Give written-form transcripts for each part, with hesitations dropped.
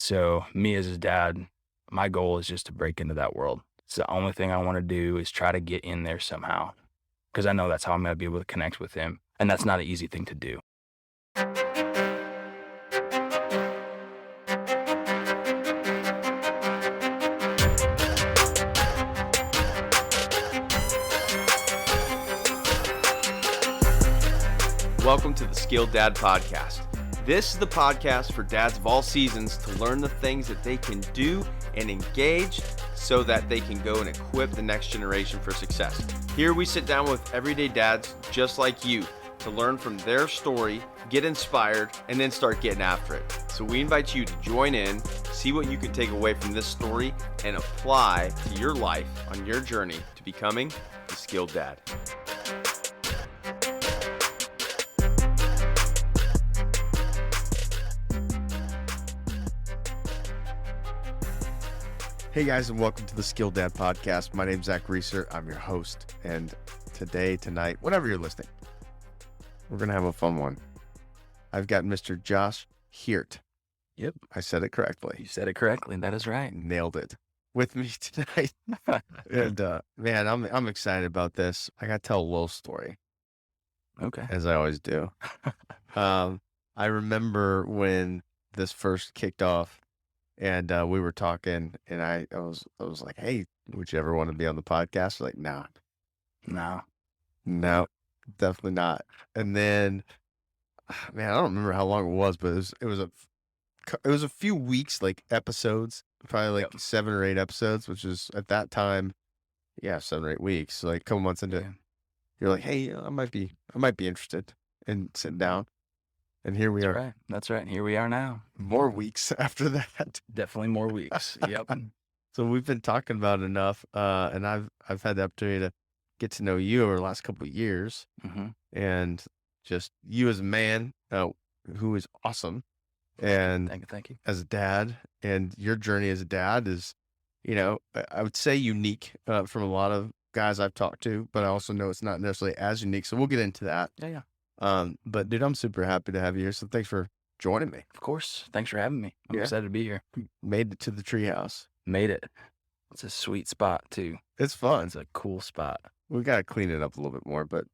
So me as his dad, my goal is just to break into that world. It's the only thing I want to do is try to get in there somehow because I know that's how I'm going to be able to connect with him. And that's not an easy thing to do. Welcome to the Skilled Dad Podcast. This is the podcast for dads of all seasons to learn the things that they can do and engage so that they can go and equip the next generation for success. Here we sit down with everyday dads just like you to learn from their story, get inspired, and then start getting after it. So we invite you to join in, see what you can take away from this story, and apply to your life on your journey to becoming the Skilled Dad. Hey guys, and welcome to the Skilled Dad Podcast. My name's Zach Reeser. I'm your host. And tonight, whenever you're listening, we're going to have a fun one. I've got Mr. Josh Heerdt. Yep. I said it correctly. You said it correctly. That is right. Nailed it. With me tonight. And man, I'm excited about this. I got to tell a little story. Okay. As I always do. I remember when this first kicked off. And we were talking, and I was like, "Hey, would you ever want to be on the podcast?" Like, no, definitely not. And then, man, I don't remember how long it was, but it was a few weeks, like episodes, probably like 7 or 8 episodes, which is at that time, 7 or 8 weeks, so like a couple months into it. You're like, "Hey, I might be interested in sitting down." And here we are. Right. That's right. Here we are now. More weeks after that. Definitely more weeks. Yep. So we've been talking about it enough, and I've had the opportunity to get to know you over the last couple of years, and just you as a man who is awesome, and thank you. As a dad, and your journey as a dad is, I would say unique from a lot of guys I've talked to, but I also know it's not necessarily as unique. So we'll get into that. Yeah. But dude, I'm super happy to have you here. So thanks for joining me. Of course. Thanks for having me. I'm excited to be here. Made it to the treehouse. Made it. It's a sweet spot too. It's fun. It's a cool spot. We got to clean it up a little bit more, but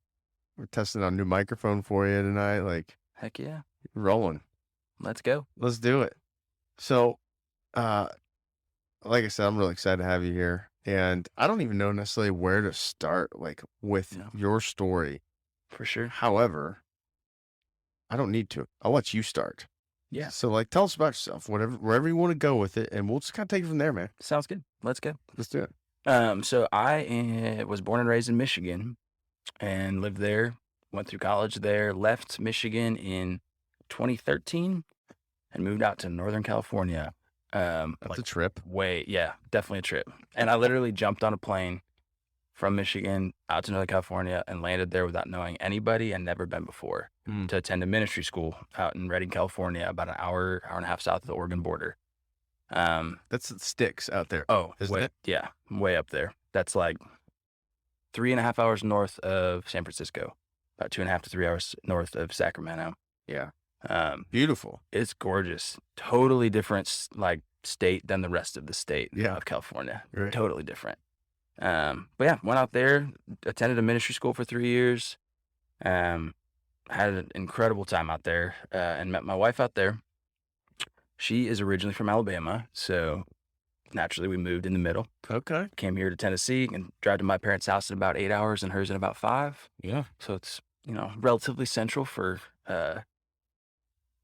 we're testing out a new microphone for you tonight. Like, heck yeah. Rolling. Let's go. Let's do it. So, like I said, I'm really excited to have you here. And I don't even know necessarily where to start, like with your story. For sure. However, I don't need to. I'll let you start. Yeah. So, like, tell us about yourself, wherever you want to go with it, and we'll just kind of take it from there, man. Sounds good. Let's go. Let's do it. So I was born and raised in Michigan and lived there, went through college there, left Michigan in 2013 and moved out to Northern California. That's a trip. Definitely a trip. And I literally jumped on a plane from Michigan out to Northern California and landed there without knowing anybody and never been before to attend a ministry school out in Redding, California, about an hour and a half south of the Oregon border. That's the sticks out there. Oh, isn't it? Yeah, way up there. That's like 3.5 hours north of San Francisco, about 2.5 to 3 hours north of Sacramento. Yeah. Beautiful. It's gorgeous. Totally different state than the rest of the state of California. Right. Totally different. But went out there, attended a ministry school for 3 years, had an incredible time out there, and met my wife out there. She is originally from Alabama, so naturally we moved in the middle. Okay. Came here to Tennessee and drive to my parents' house in about 8 hours and hers in about 5. Yeah. So it's, relatively central for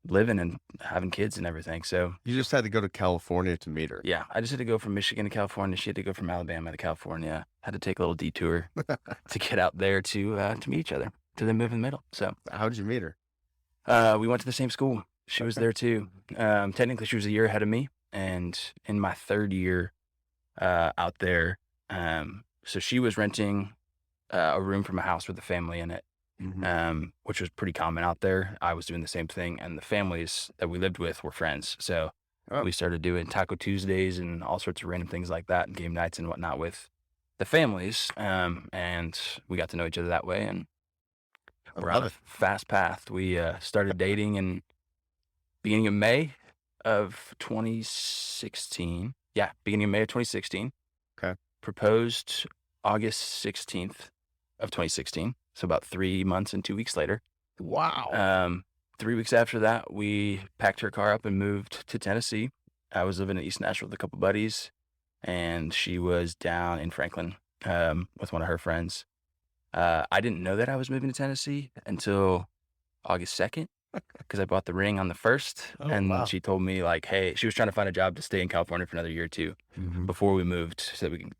living and having kids and everything. So you just had to go to California to meet her. Yeah, I just had to go from Michigan to California. She had to go from Alabama to California. Had to take a little detour to get out there to meet each other, to then move in the middle. So how'd you meet her? We went to the same school. She was there too. Technically, she was a year ahead of me, and in my 3rd year out there, so she was renting a room from a house with a family in it. Which was pretty common out there. I was doing the same thing, and the families that we lived with were friends. So we started doing Taco Tuesdays and all sorts of random things like that, and game nights and whatnot with the families. And we got to know each other that way, and we're on a fast path. We started dating in beginning of May of 2016. Yeah, beginning of May of 2016. Okay. Proposed August 16th of 2016. So about 3 months and 2 weeks later. Wow. 3 weeks after that, we packed her car up and moved to Tennessee. I was living in East Nashville with a couple buddies, and she was down in Franklin with one of her friends. I didn't know that I was moving to Tennessee until August 2nd because I bought the ring on the 1st. Oh, and wow. she told me, like, hey, she was trying to find a job to stay in California for another year or two before we moved so that we can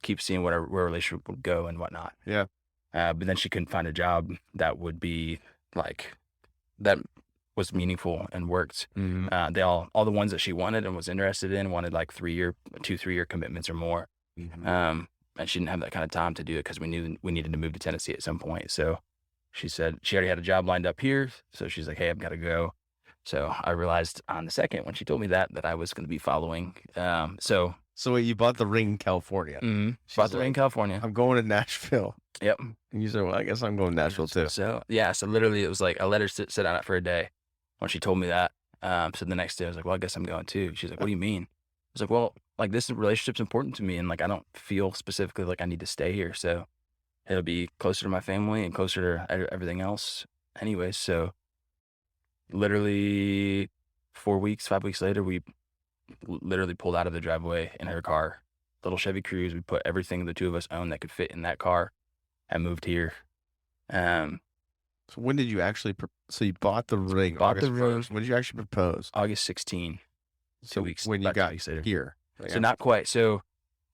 keep seeing where our relationship would go and whatnot. Yeah. But then she couldn't find a job that would be like, that was meaningful and worked. They all the ones that she wanted and was interested in wanted like 3 year commitments or more. And she didn't have that kind of time to do it because we knew we needed to move to Tennessee at some point. So she said she already had a job lined up here. So she's like, hey, I've got to go. So I realized on the 2nd when she told me that I was going to be following. So wait, you bought the ring in California. bought the ring in California. I'm going to Nashville. Yep. And you said, well, I guess I'm going to Nashville too. So yeah, so literally it was like I let her sit on it for a day when she told me that. So the next day I was like, well, I guess I'm going too. She's like, what do you mean? I was like, well, like this relationship's important to me, and like I don't feel specifically like I need to stay here, so it'll be closer to my family and closer to everything else anyways. So literally 5 weeks later, we literally pulled out of the driveway in her car, little Chevy Cruze. We put everything the two of us owned that could fit in that car and moved here. So when did you actually so you bought the ring Bought the August ring. 1st. When did you actually propose? August 16, So 2 weeks. when you about 2 got weeks later. here. So not quite. So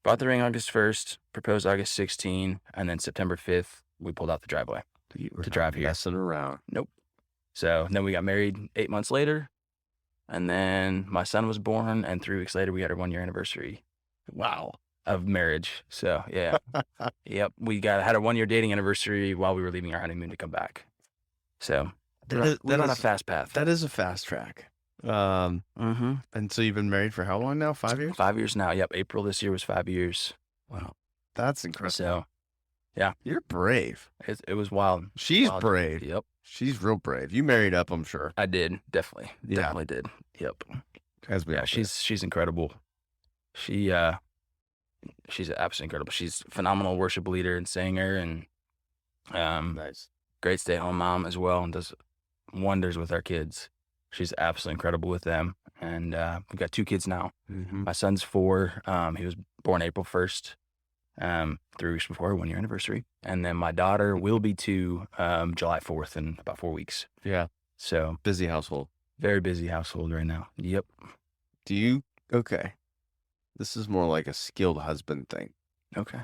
bought the ring August 1st, proposed August 16, and then September 5th, we pulled out the driveway to drive here. Messing around. Nope. So then we got married 8 months later, and then my son was born, and 3 weeks later we had our 1 year anniversary. Wow. Of marriage. So yeah. Yep. We had a 1 year dating anniversary while we were leaving our honeymoon to come back. So we're on a fast path. That is a fast track. And so you've been married for how long now? 5 years? 5 years now. Yep. April this year was 5 years. Wow. That's incredible. So yeah. You're brave. It was wild. She's Wild. brave. Yep. She's real brave. You married up, I'm sure. I did. Definitely. Yeah. Definitely did. Yep. As we all Yeah, did. she's incredible. She's absolutely incredible. She's a phenomenal worship leader and singer, and Nice. great stay-at-home mom as well, and does wonders with our kids. She's absolutely incredible with them. And we've got 2 kids now. My son's 4. He was born April 1st, 3 weeks before our 1 year anniversary. And then my daughter will be 2 July 4th in about 4 weeks. Yeah. So Busy household. very busy household right now. Yep. Okay. This is more like a skilled husband thing. Okay.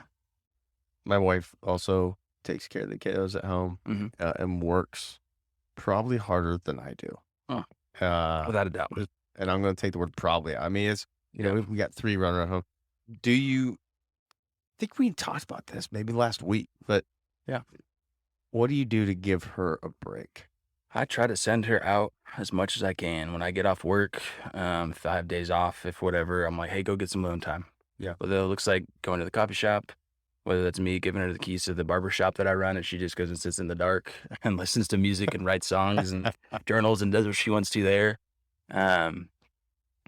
My wife also takes care of the kiddos at home and works probably harder than I do. Without a doubt. And I'm going to take the word probably. I mean, it's, we got 3 running around home. I think we talked about this maybe last week, but yeah. What do you do to give her a break? I try to send her out as much as I can. When I get off work, if I have days off, if whatever, I'm like, hey, go get some alone time. Yeah. Whether it looks like going to the coffee shop, whether that's me giving her the keys to the barber shop that I run and she just goes and sits in the dark and listens to music and writes songs and journals and does what she wants to there.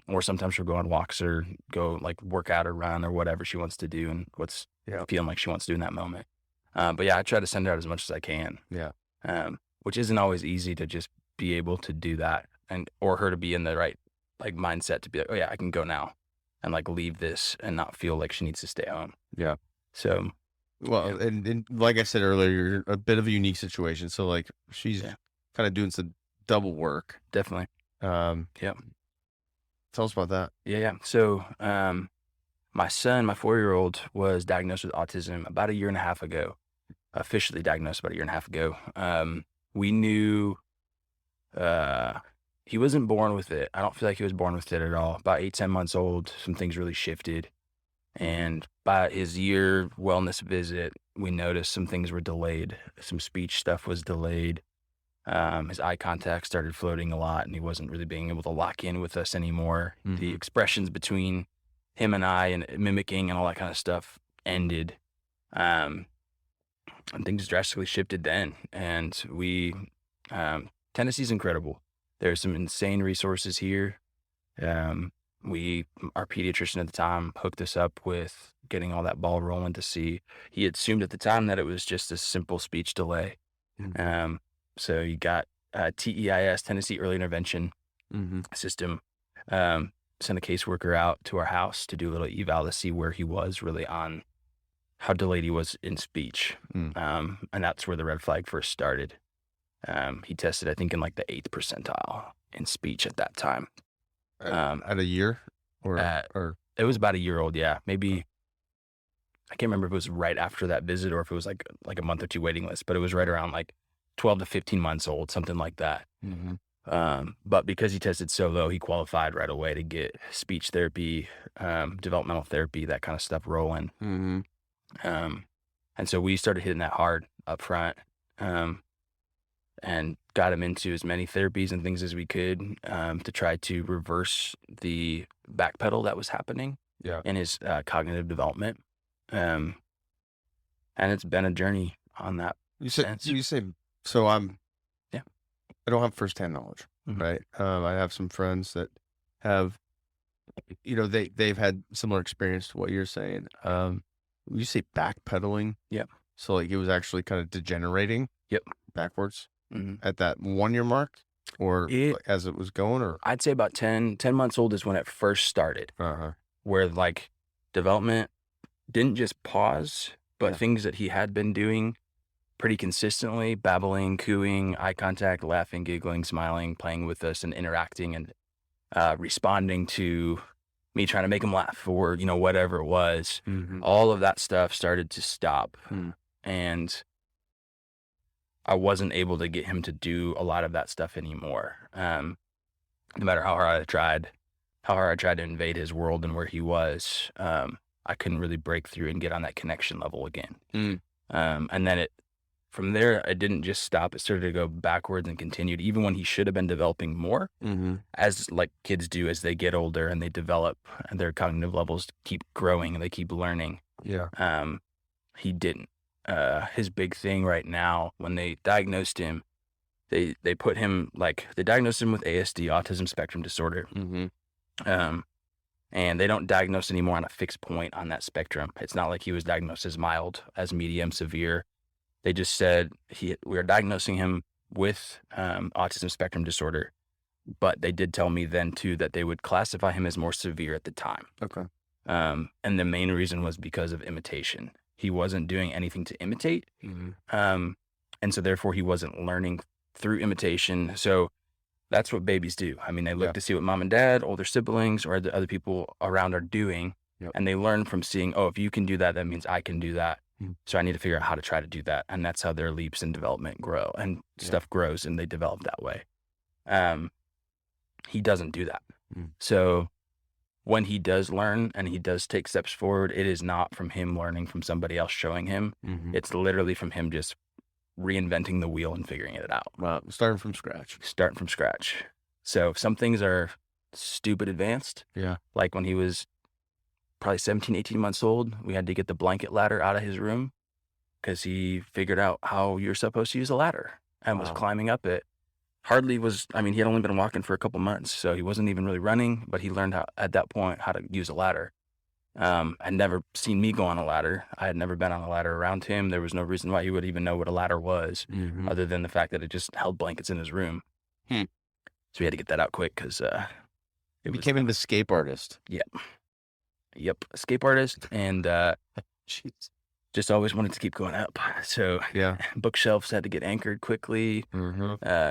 Or sometimes she'll go on walks or go like work out or run or whatever she wants to do and what's feeling like she wants to do in that moment. But yeah, I try to send her out as much as I can. Yeah. Which isn't always easy to just be able to do that, or her to be in the right like mindset to be like, oh yeah, I can go now and like leave this and not feel like she needs to stay home. Yeah. So, well, and like I said earlier, you're a bit of a unique situation. So like she's kind of doing some double work. Definitely. Yeah. Tell us about that. Yeah. So, my son, my 4-year-old, was diagnosed with autism about 1.5 years ago. Officially diagnosed about 1.5 years ago. We knew he wasn't born with it. I don't feel like he was born with it at all. About 8-10 months old, some things really shifted. And by his year wellness visit, we noticed some things were delayed. Some speech stuff was delayed. His eye contact started floating a lot, and he wasn't really being able to lock in with us anymore. The expressions between him and I and mimicking and all that kind of stuff ended. And things drastically shifted then. And Tennessee's incredible. There's some insane resources here. Our pediatrician at the time hooked us up with getting all that ball rolling to see. He assumed at the time that it was just a simple speech delay. So you got TEIS, Tennessee Early Intervention System. Sent a caseworker out to our house to do a little eval to see where he was really on how delayed he was in speech. And that's where the red flag first started. He tested, I think, in like the 8th percentile in speech at that time. At a year or it was about a year old. Yeah. Maybe, I can't remember if it was right after that visit or if it was like a month or two waiting list, but it was right around like 12 to 15 months old, something like that. But because he tested so low, he qualified right away to get speech therapy, developmental therapy, that kind of stuff rolling. And so we started hitting that hard up front, and got him into as many therapies and things as we could, to try to reverse the backpedal that was happening in his cognitive development. And it's been a journey on that. You say, so I don't have firsthand knowledge, Mhm. right? I have some friends that have, they've had similar experience to what you're saying. You say backpedaling. Yep. So like it was actually kind of degenerating. Yep. Backwards at that 1 year mark, or as it was going, or I'd say about 10 months old is when it first started, where like development didn't just pause, but things that he had been doing pretty consistently, babbling, cooing, eye contact, laughing, giggling, smiling, playing with us and interacting and responding to me trying to make him laugh or, whatever it was. All of that stuff started to stop. And I wasn't able to get him to do a lot of that stuff anymore. No matter how hard I tried to invade his world and where he was, I couldn't really break through and get on that connection level again. And then from there, it didn't just stop. It started to go backwards and continued, even when he should have been developing more, as like kids do as they get older and they develop and their cognitive levels keep growing and they keep learning. He didn't. His big thing right now, when they diagnosed him, they diagnosed him with ASD, Autism Spectrum Disorder. And they don't diagnose anymore on a fixed point on that spectrum. It's not like he was diagnosed as mild, as medium, severe. They just said we are diagnosing him with autism spectrum disorder, but they did tell me then too that they would classify him as more severe at the time. And the main reason was because of imitation. He wasn't doing anything to imitate, and so therefore he wasn't learning through imitation. So that's what babies do. I mean, they look to see what mom and dad, older siblings, or the other people around are doing, and they learn from seeing, oh, if you can do that, that means I can do that. So I need to figure out how to try to do that. And that's how their leaps in development grow and stuff grows and they develop that way. He doesn't do that. So when he does learn and he does take steps forward, it is not from him learning from somebody else showing him. It's literally from him just reinventing the wheel and figuring it out. Wow. Starting from scratch. So some things are stupid advanced. Like when he was probably 17, 18 months old, we had to get the blanket ladder out of his room because he figured out how you're supposed to use a ladder and was climbing up it. He had only been walking for a couple months, so he wasn't even really running, but he learned at that point how to use a ladder. I'd never seen me go on a ladder. I had never been on a ladder around him. There was no reason why he would even know what a ladder was, other than the fact that it just held blankets in his room. So we had to get that out quick because it became an escape artist. Yep, escape artist, and just always wanted to keep going up. So bookshelves had to get anchored quickly.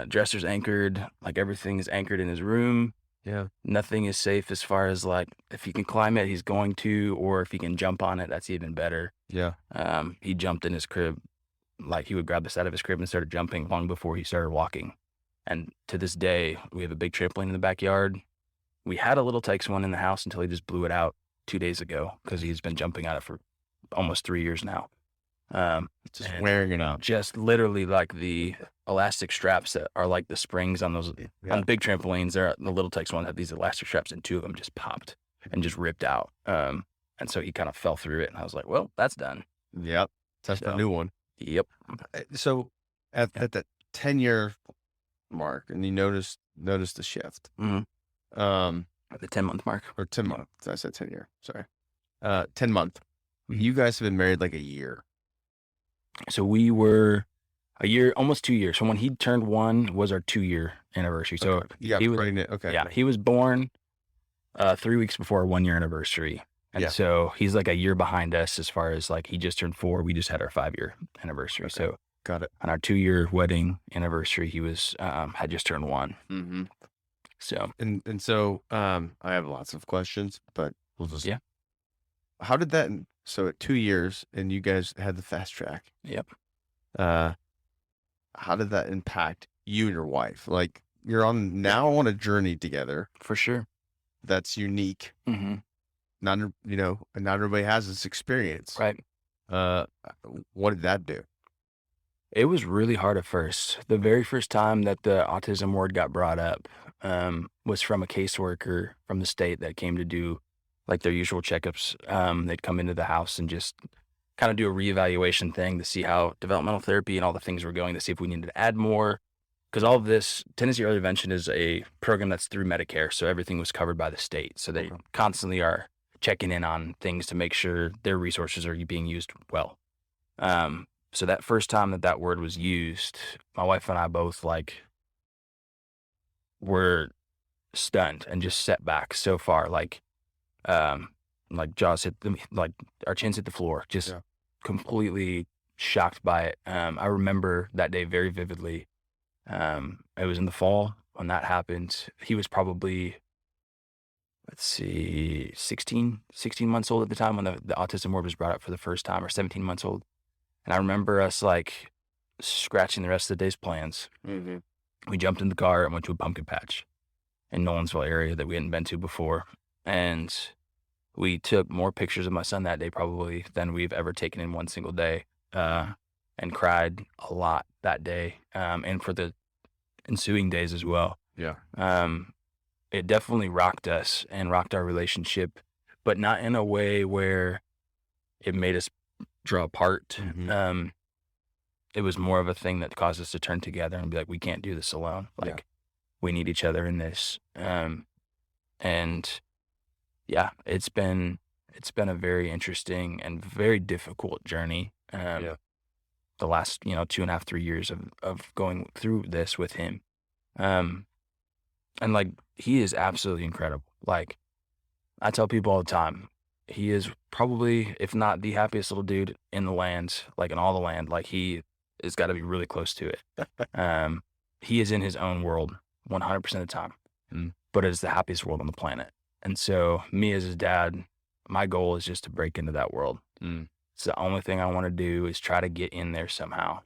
Dressers anchored, like everything is anchored in his room. Nothing is safe as far as like if he can climb it, he's going to, or if he can jump on it, that's even better. He jumped in his crib, like he would grab the side of his crib and started jumping long before he started walking. And to this day, we have a big trampoline in the backyard. We had a little Tykes one in the house until he just blew it out 2 days ago because he's been jumping on it for almost 3 years now. Just wearing it out. Just literally like the elastic straps that are like the springs on those on big trampolines. The little Tykes one had these elastic straps and 2 of them just popped and just ripped out. And so he kind of fell through it and I was like, well, that's done. That's the new one. So at that 10-year mark and you noticed the shift. At the 10-month mark. Or 10 months. I said 10 year. Sorry. 10 month. Mhm. You guys have been married like a year. So we were a year, almost 2 years. So when he turned 1 was our 2-year anniversary. So Okay. You got he was, pregnant. Okay. yeah, he was born 3 weeks before our 1-year anniversary. And Yeah. so he's like a year behind us as far as like he just turned 4. We just had our 5-year anniversary. Okay. So Got it. on our 2-year wedding anniversary, he was had just turned 1. Mm-hmm. So And so I have lots of questions, but we'll just yeah. How did that? So at 2 years, and you guys had the fast track. Yep. How did that impact you and your wife? Like you're now on a journey together For sure. that's unique. Mm-hmm. Not not everybody has this experience. Right. What did that do? It was really hard at first. The very first time that the autism word got brought up was from a caseworker from the state that came to do like their usual checkups. They'd come into the house and just kind of do a reevaluation thing to see how developmental therapy and all the things were going, to see if we needed to add more. Because all of this, Tennessee Early Intervention is a program that's through Medicare, so everything was covered by the state. So they constantly are checking in on things to make sure their resources are being used well. So that first time that word was used, my wife and I both were stunned and just set back so far, like jaws hit like our chins hit the floor, just completely shocked by it. I remember that day very vividly. It was in the fall when that happened. He was probably, 16 months old at the time when the autism word was brought up for the first time, or 17 months old. And I remember us like scratching the rest of the day's plans. Mm-hmm. We jumped in the car and went to a pumpkin patch in Nolensville area that we hadn't been to before. And we took more pictures of my son that day probably than we've ever taken in one single day, and cried a lot that day, and for the ensuing days as well. Yeah. It definitely rocked us and rocked our relationship, but not in a way where it made us draw apart. Mm-hmm. It was more of a thing that caused us to turn together and be like, we can't do this alone. We need each other in this. And yeah, it's been a very interesting and very difficult journey. The last, 2.5, 3 years of going through this with him. And like, he is absolutely incredible. Like, I tell people all the time, he is probably, if not the happiest little dude in the land, like in all the land. Like, he has got to be really close to it. He is in his own world 100% of the time, but it is the happiest world on the planet. And so me as his dad, my goal is just to break into that world. It's the only thing I want to do is try to get in there somehow,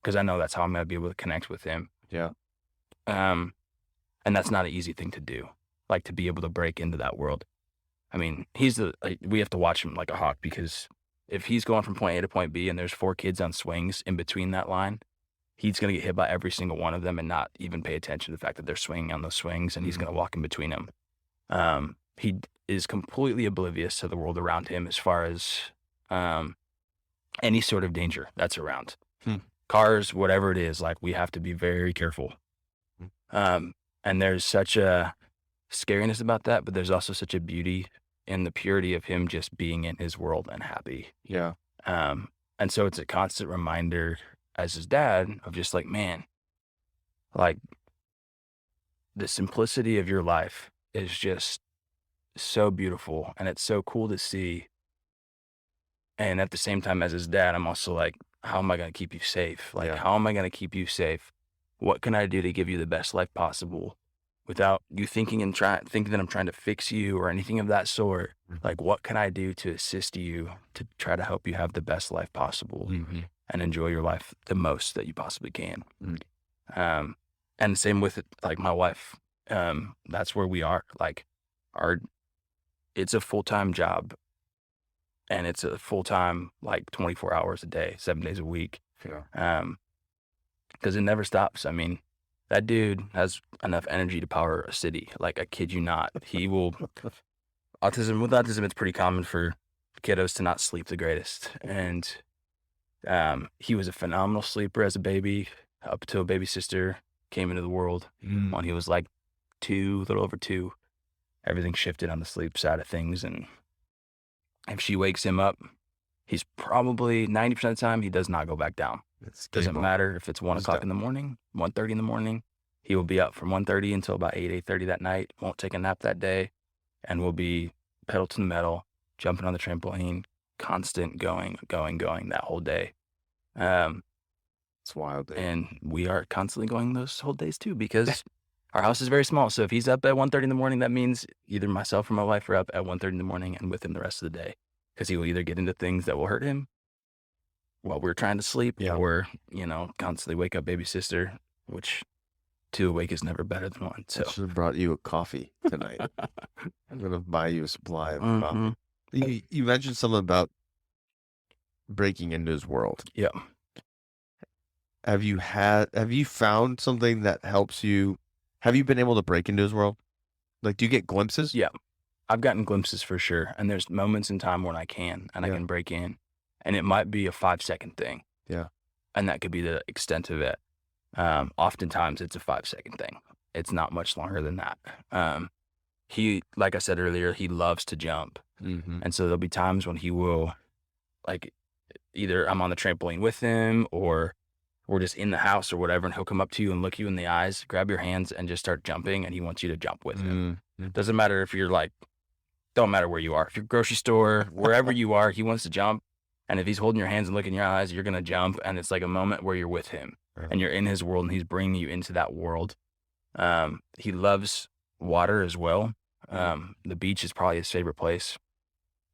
because I know that's how I'm going to be able to connect with him. Yeah. And that's not an easy thing to do, like to be able to break into that world. I mean, we have to watch him like a hawk, because if he's going from point A to point B and there's 4 kids on swings in between that line, he's going to get hit by every single one of them and not even pay attention to the fact that they're swinging on those swings, and he's going to walk in between them. He is completely oblivious to the world around him as far as any sort of danger that's around. Cars, whatever it is, like, we have to be very careful. And there's such a scariness about that, but there's also such a beauty in the purity of him just being in his world and happy. Yeah. And so it's a constant reminder as his dad of just like, man, like, the simplicity of your life is just so beautiful, and it's so cool to see. And at the same time, as his dad, I'm also like, how am I going to keep you safe? Like, how am I going to keep you safe? What can I do to give you the best life possible without you thinking that I'm trying to fix you or anything of that sort? Like, what can I do to assist you to try to help you have the best life possible and enjoy your life the most that you possibly can? And same with like my wife. That's where we are. Like, it's a full-time job, and it's a full-time, like 24 hours a day, 7 days a week. Because it never stops. I mean, that dude has enough energy to power a city. Like, I kid you not. He will. With autism, it's pretty common for kiddos to not sleep the greatest. And he was a phenomenal sleeper as a baby, up until a baby sister came into the world when he was like 2, a little over 2. everything shifted on the sleep side of things. And if she wakes him up, he's probably 90% of the time, he does not go back down. Doesn't matter if it's 1 o'clock in the morning, 1:30 in the morning. He will be up from 1:30 until about 8:30 that night. Won't take a nap that day, and will be pedal to the metal, jumping on the trampoline, constant going that whole day. It's wild. And we are constantly going those whole days too, because our house is very small. So if he's up at 1:30 in the morning, that means either myself or my wife are up at 1:30 in the morning and with him the rest of the day, because he will either get into things that will hurt him while we're trying to sleep, or, constantly wake up baby sister, which 2 awake is never better than 1. So I should have brought you a coffee tonight. I'm going to buy you a supply of coffee. You mentioned something about breaking into his world. Yeah. Have you found something that helps you? Have you been able to break into his world? Like, do you get glimpses? Yeah. I've gotten glimpses for sure. And there's moments in time when I can break in, and it might be a 5-second thing. Yeah. And that could be the extent of it. Oftentimes it's a 5-second thing. It's not much longer than that. He, like I said earlier, he loves to jump. Mm-hmm. And so there'll be times when he will, like, either I'm on the trampoline with him or we're just in the house or whatever, and he'll come up to you and look you in the eyes, grab your hands, and just start jumping, and he wants you to jump with him. Mm-hmm. Doesn't matter if you're don't matter where you are. If you're grocery store, wherever you are, he wants to jump. And if he's holding your hands and looking in your eyes, you're going to jump. And it's like a moment where you're with him and you're in his world, and he's bringing you into that world. He loves water as well. The beach is probably his favorite place.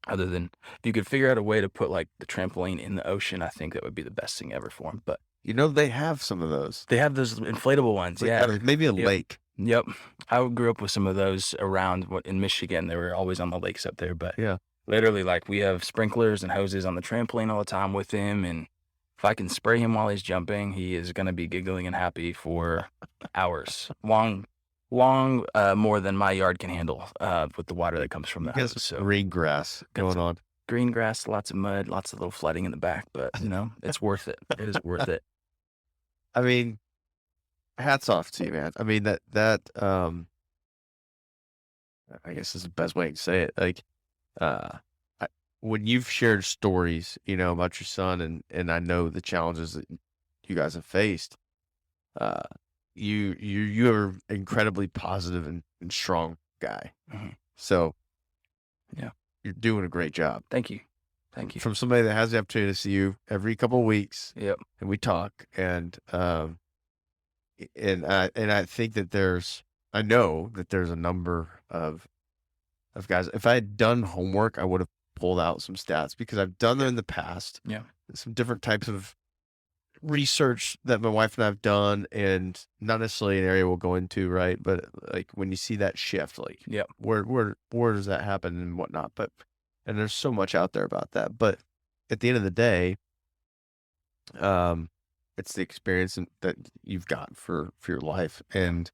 Other than, if you could figure out a way to put the trampoline in the ocean, I think that would be the best thing ever for him. But they have some of those. They have those inflatable ones. Maybe a lake. Yep. I grew up with some of those around in Michigan. They were always on the lakes up there. But literally, we have sprinklers and hoses on the trampoline all the time with him. And if I can spray him while he's jumping, he is going to be giggling and happy for hours. Long more than my yard can handle with the water that comes from the house. So green grass going on. Green grass, lots of mud, lots of little flooding in the back. But, it's worth it. It is worth it. I mean, hats off to you, man. I mean, that I guess is the best way to say it. When you've shared stories, about your son, and I know the challenges that you guys have faced, you are an incredibly positive and strong guy. Mm-hmm. So, yeah, you're doing a great job. Thank you. From somebody that has the opportunity to see you every couple of weeks. Yep. And we talk, and I think that I know that there's a number of guys. If I had done homework, I would have pulled out some stats, because I've done them in the past. Yeah. Some different types of research that my wife and I've done, and not necessarily an area we'll go into, right? But when you see that shift, where does that happen and whatnot? And there's so much out there about that. But at the end of the day, it's the experience that you've got for your life. And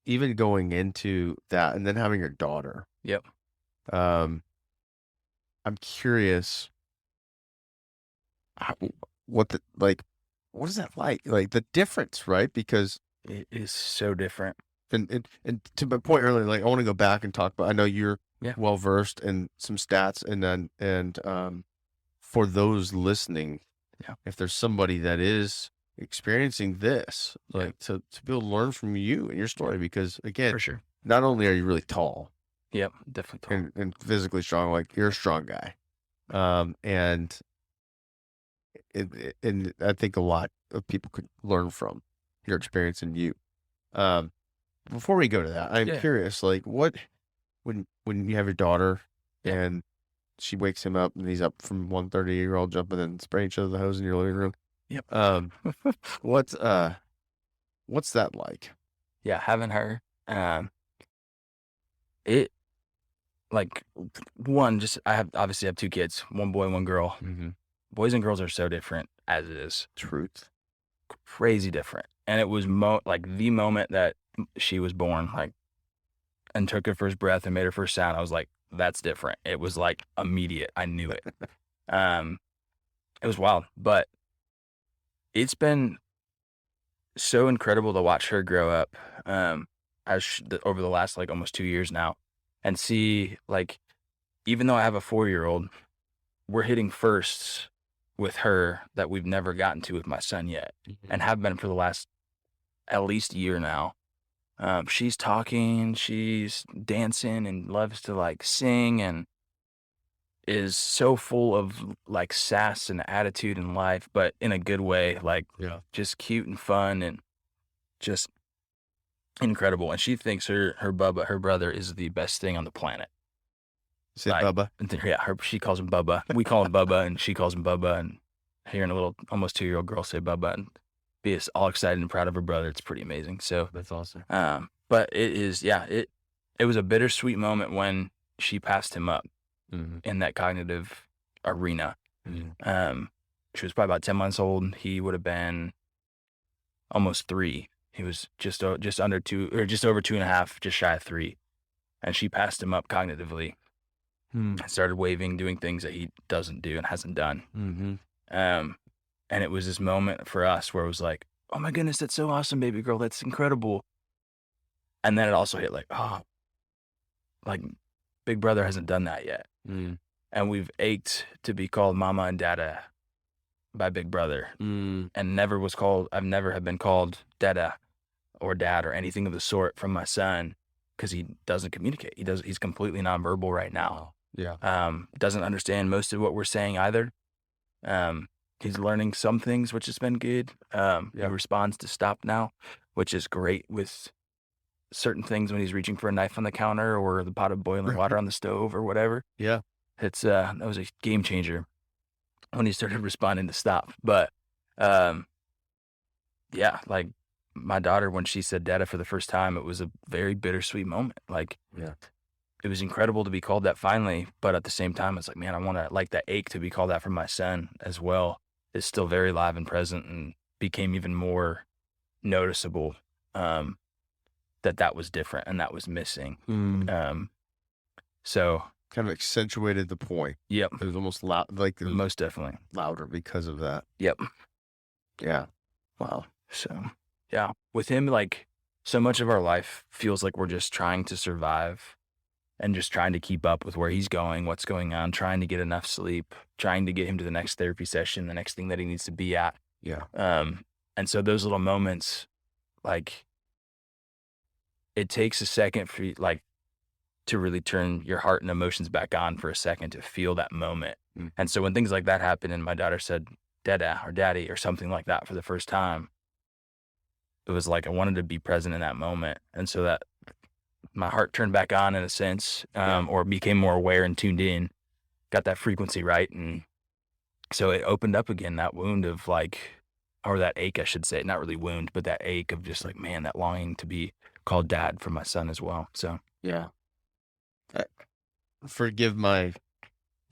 even going into that and then having your daughter. Yep. I'm curious what is that like? The difference, right? Because it is so different. And to my point earlier, I want to go back and talk about, I know you're well versed in some stats, and for those listening, if there's somebody that is experiencing this, to be able to learn from you and your story, because again, for sure, not only are you really tall, definitely tall, and physically strong, you're a strong guy, and I think a lot of people could learn from your experience and you. Before we go to that, I'm curious, what, when you have your daughter and she wakes him up and he's up from 1:30, you're all jumping and spraying each other the hose in your living room. Yep. What's that like? Yeah, having her, it, one, just, I obviously have 2 kids, 1 boy, 1 girl. Mm-hmm. Boys and girls are so different as it is. Truth. Crazy different. And it was the moment that she was born, and took her first breath and made her first sound, I was like, that's different. It was immediate. I knew it. It was wild, but it's been so incredible to watch her grow up. over the last like almost 2 years now, and see like, even though I have a 4-year-old, we're hitting firsts with her that we've never gotten to with my son yet, and have been for the last at least year now. She's talking, she's dancing, and loves to like sing, and is so full of like sass and attitude in life, but in a good way, like Yeah. just cute and fun and just incredible. And she thinks her Bubba, her brother, is the best thing on the planet. Say Like, Bubba. yeah, she calls him Bubba. We call him Bubba, and she calls him Bubba. And hearing a little, almost 2-year-old girl say Bubba and be all excited and proud of her brother, it's pretty amazing. So, That's awesome. but it is, yeah, it was a bittersweet moment when she passed him up in that cognitive arena. She was probably about 10 months old. He would have been almost 3. He was just under 2, or just over 2.5, just shy of 3. And she passed him up cognitively. Started waving, doing things that he doesn't do and hasn't done. And it was this moment for us where it was like, oh my goodness, that's so awesome, baby girl. That's incredible. And then it also hit like, oh, like Big Brother hasn't done that yet. And we've ached to be called mama and dada by Big Brother. And I've never have been called dada or dad or anything of the sort from my son, because he doesn't communicate. He's completely nonverbal right now. Yeah. Doesn't understand most of what we're saying either. He's learning some things, which has been good. He responds to stop now, which is great with certain things when he's reaching for a knife on the counter or the pot of boiling water on the stove or whatever. Yeah. It's that was a game changer when he started responding to stop. But yeah, like my daughter, when she said dada for the first time, it was a very bittersweet moment. Like, it was incredible to be called that finally, but at the same time, it's like, man, I want to, like, that ache to be called that from my son as well is still very live and present, and became even more noticeable that was different and that was missing. So kind of accentuated the point. Yep. It was almost loud, like it was most definitely louder because of that. Yep. Yeah. Wow. So yeah, with him, like, so much of our life feels like we're just trying to survive and just trying to keep up with where he's going, what's going on, trying to get enough sleep, trying to get him to the next therapy session, the next thing that he needs to be at. Yeah. And so those little moments, like, it takes a second for you, like, to really turn your heart and emotions back on for a second to feel that moment. And so when things like that happen and my daughter said dada or daddy or something like that for the first time, it was like I wanted to be present in that moment. And so that my heart turned back on in a sense, or became more aware and tuned in, got that frequency right. And so it opened up again, that wound of like, or that ache, I should say, not really wound, but that ache of just like, man, that longing to be called dad for my son as well. So, yeah. Forgive my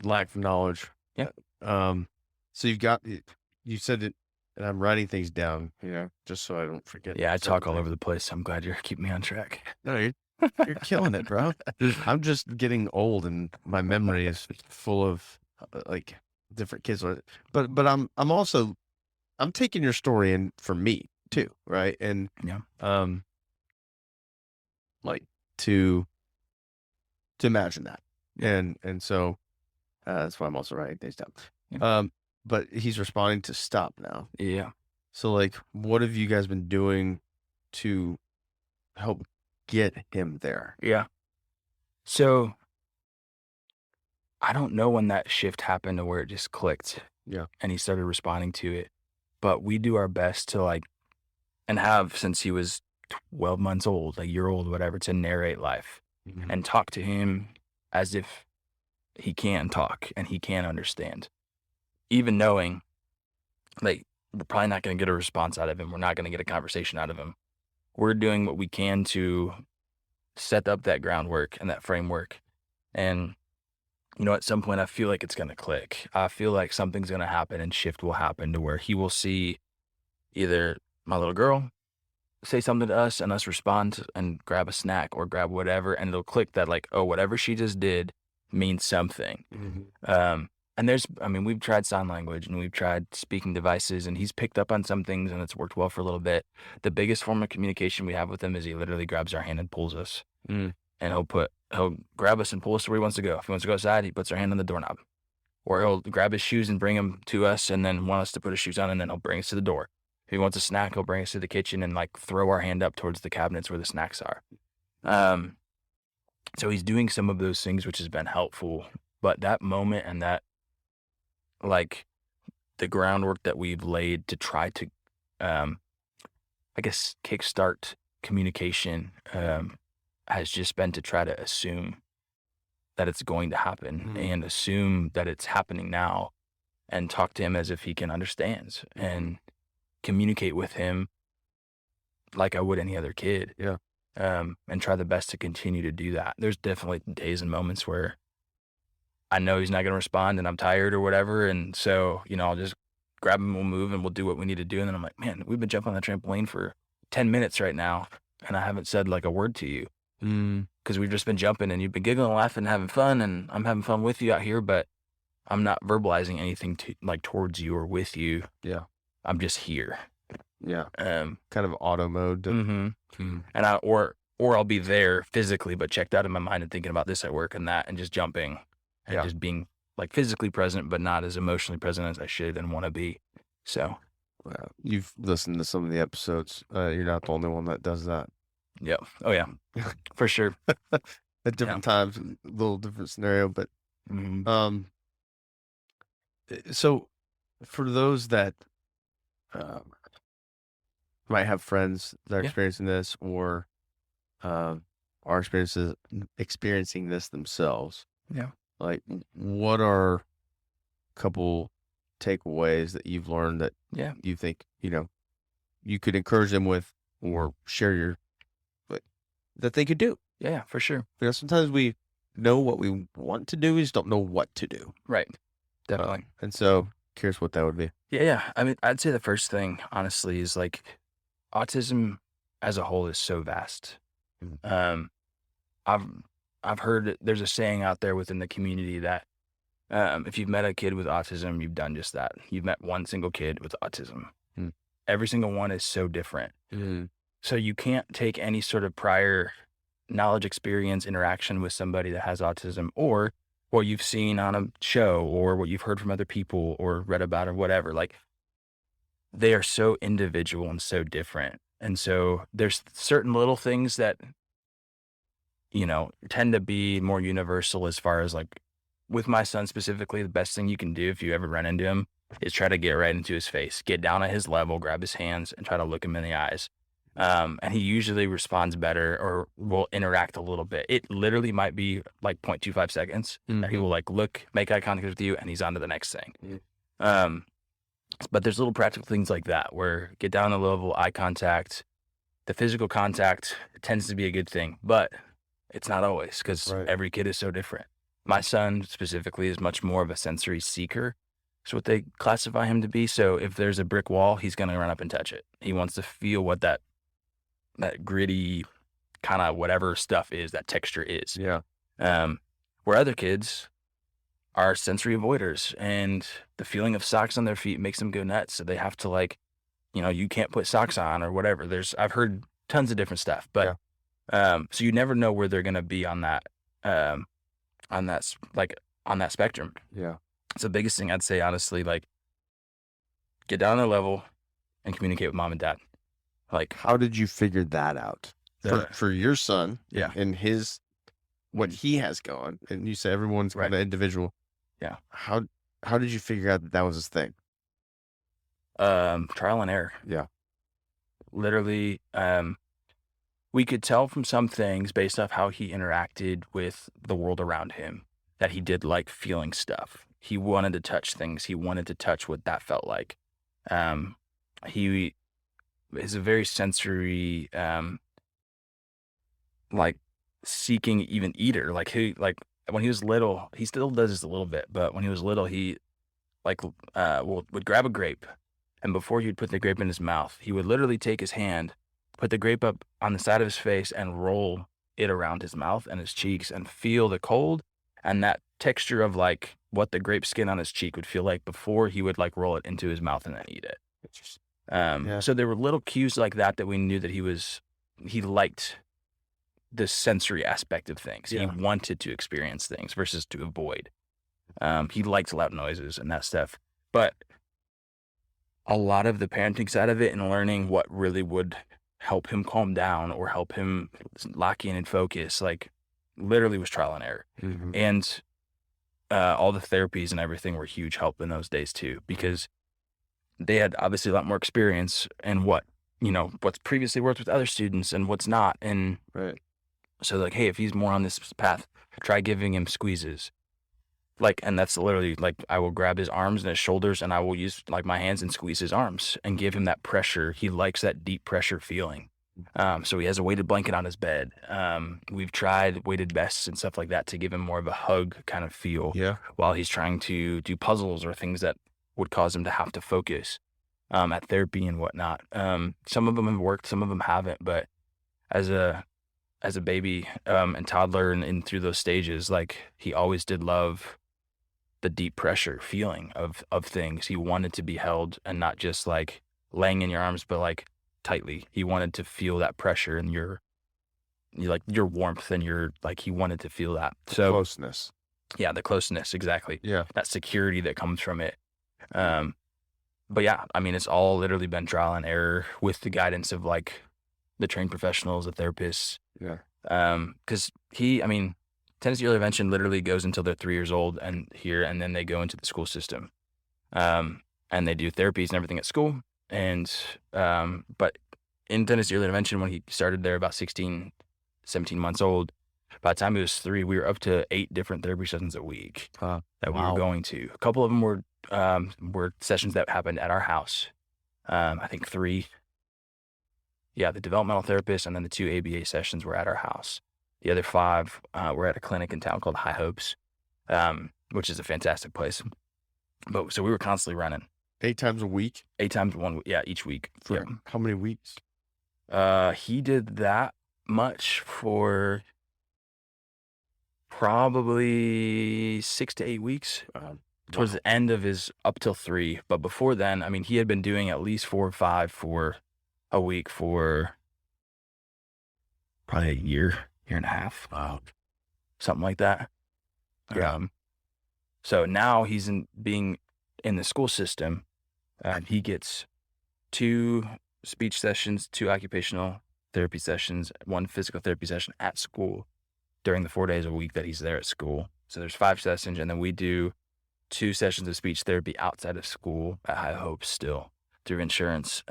lack of knowledge. Yeah. So you said it, and I'm writing things down, just so I don't forget. Yeah, I talk all over the place. I'm glad you're keeping me on track. No, you're killing it, bro. I'm just getting old, and my memory is full of like different kids. But I'm also taking your story in for me too, right? And like to imagine that, and so that's why I'm also writing things down. But he's responding to stop now. Yeah. So like, what have you guys been doing to help get him there? Yeah. So I don't know when that shift happened to where it just clicked. Yeah. And he started responding to it. But we do our best to, like, and have since he was 12 months old, a year old, whatever, to narrate life and talk to him as if he can talk and he can understand. Even knowing, like, we're probably not going to get a response out of him. We're not going to get a conversation out of him. We're doing what we can to set up that groundwork and that framework. And, at some point I feel like it's going to click. I feel like something's going to happen and shift will happen to where he will see either my little girl say something to us and us respond and grab a snack or grab whatever. And it'll click that, like, oh, whatever she just did means something. And And we've tried sign language and we've tried speaking devices, and he's picked up on some things and it's worked well for a little bit. The biggest form of communication we have with him is he literally grabs our hand and pulls us. Mm. And he'll grab us and pull us to where he wants to go. If he wants to go outside, he puts our hand on the doorknob. Or he'll grab his shoes and bring them to us and then want us to put his shoes on, and then he'll bring us to the door. If he wants a snack, he'll bring us to the kitchen and like throw our hand up towards the cabinets where the snacks are. So he's doing some of those things, which has been helpful. But that moment and that, like, the groundwork that we've laid to try to, I guess, kickstart communication has just been to try to assume that it's going to happen and assume that it's happening now and talk to him as if he can understand and communicate with him like I would any other kid. Yeah. And try the best to continue to do that. There's definitely days and moments where I know he's not going to respond and I'm tired or whatever. And so, I'll just grab him, we'll move and we'll do what we need to do. And then I'm like, man, we've been jumping on the trampoline for 10 minutes right now. And I haven't said like a word to you because we've just been jumping and you've been giggling, laughing, having fun. And I'm having fun with you out here, but I'm not verbalizing anything towards you or with you. Yeah. I'm just here. Yeah. Kind of auto mode. And or I'll be there physically, but checked out in my mind and thinking about this at work and that and just jumping. And just being like physically present, but not as emotionally present as I should and want to be. So, you've listened to some of the episodes. You're not the only one that does that. Yeah. Oh yeah, for sure. At different times, a little different scenario, but so for those that might have friends that are experiencing this or are experiencing this themselves. Yeah. Like, what are a couple takeaways that you've learned that you think, you could encourage them with or share that they could do? Yeah, for sure. Sometimes we know what we want to do, we just don't know what to do. Right. Definitely. And so curious what that would be. Yeah. I'd say the first thing, honestly, is like autism as a whole is so vast. I've heard there's a saying out there within the community that if you've met a kid with autism, you've done just that. You've met one single kid with autism. Every single one is so different. So you can't take any sort of prior knowledge, experience, interaction with somebody that has autism or what you've seen on a show or what you've heard from other people or read about or whatever. Like, they are so individual and so different. And so there's certain little things that, tend to be more universal as far as like with my son specifically, the best thing you can do if you ever run into him is try to get right into his face, get down at his level, grab his hands and try to look him in the eyes. And he usually responds better or will interact a little bit. It literally might be like 0.25 seconds that he will like look, make eye contact with you and he's on to the next thing. But there's little practical things like that where get down on the level, eye contact, the physical contact tends to be a good thing, but it's not always because every kid is so different. My son specifically is much more of a sensory seeker. That's what they classify him to be. So if there's a brick wall, he's going to run up and touch it. He wants to feel what that gritty kind of whatever stuff is, that texture is. Yeah. Where other kids are sensory avoiders and the feeling of socks on their feet makes them go nuts. So they have to like, you can't put socks on or whatever. I've heard tons of different stuff, but so you never know where they're going to be on that spectrum. Yeah. It's the biggest thing I'd say, honestly, like get down on their level and communicate with mom and dad. Like, how did you figure that out for your son? Yeah. And what he has going, and you say everyone's kind of individual. Yeah. How did you figure out that was his thing? Trial and error. Yeah. Literally, we could tell from some things based off how he interacted with the world around him that he did like feeling stuff. He wanted to touch things. He wanted to touch what that felt like. He is a very sensory, like seeking even eater. Like when he was little, he still does this a little bit, but when he was little, he would grab a grape, and before he'd put the grape in his mouth, he would literally take his hand, put the grape up on the side of his face, and roll it around his mouth and his cheeks, and feel the cold and that texture of like what the grape skin on his cheek would feel like before he would like roll it into his mouth and then eat it. Interesting. Yeah. So there were little cues like that we knew that he liked the sensory aspect of things. Yeah. He wanted to experience things versus to avoid. He liked loud noises and that stuff. But a lot of the parenting side of it and learning what really would help him calm down or help him lock in and focus, like literally was trial and error. Mhm. And all the therapies and everything were huge help in those days too, because they had obviously a lot more experience and what's previously worked with other students and what's not. And Right. so like, hey, if he's more on this path, try giving him squeezes. Like, and that's literally like, I will grab his arms and his shoulders and I will use like my hands and squeeze his arms and give him that pressure. He likes that deep pressure feeling. So he has a weighted blanket on his bed. We've tried weighted vests and stuff like that to give him more of a hug kind of feel Yeah. while he's trying to do puzzles or things that would cause him to have to focus at therapy and whatnot. Some of them have worked, some of them haven't, but as a baby and toddler and through those stages, like he always did love the deep pressure feeling of things. He wanted to be held and not just like laying in your arms, but like tightly. He wanted to feel that pressure and your warmth and he wanted to feel that. So Closeness. yeah, the closeness, exactly. Yeah. That security that comes from it. But yeah, I mean, it's all literally been trial and error with the guidance of like the trained professionals, the therapists. Yeah. Cause Tennessee Early Intervention literally goes until they're 3 years old and then they go into the school system. And they do therapies and everything at school. And, but in Tennessee Early Intervention, when he started there about 16, 17 months old, by the time he was 3, we were up to 8 different therapy sessions a week that we were going to. A couple of them were sessions that happened at our house. I think 3. Yeah, the developmental therapist and then the 2 ABA sessions were at our house. The other 5 were at a clinic in town called High Hopes, which is a fantastic place. But so we were constantly running 8 times a week? 8 times each week. For Yeah. how many weeks? He did that much for probably 6 to 8 weeks. Towards the end of his up till 3. But before then, I mean, he had been doing at least 4 or 5 for a week for probably a year and a half. Wow. Something like that. Yeah. So now he's being in the school system. He gets 2 speech sessions, 2 occupational therapy sessions, 1 physical therapy session at school during the 4 days a week that he's there at school. So there's 5 sessions, and then we do 2 sessions of speech therapy outside of school at High Hopes still through insurance,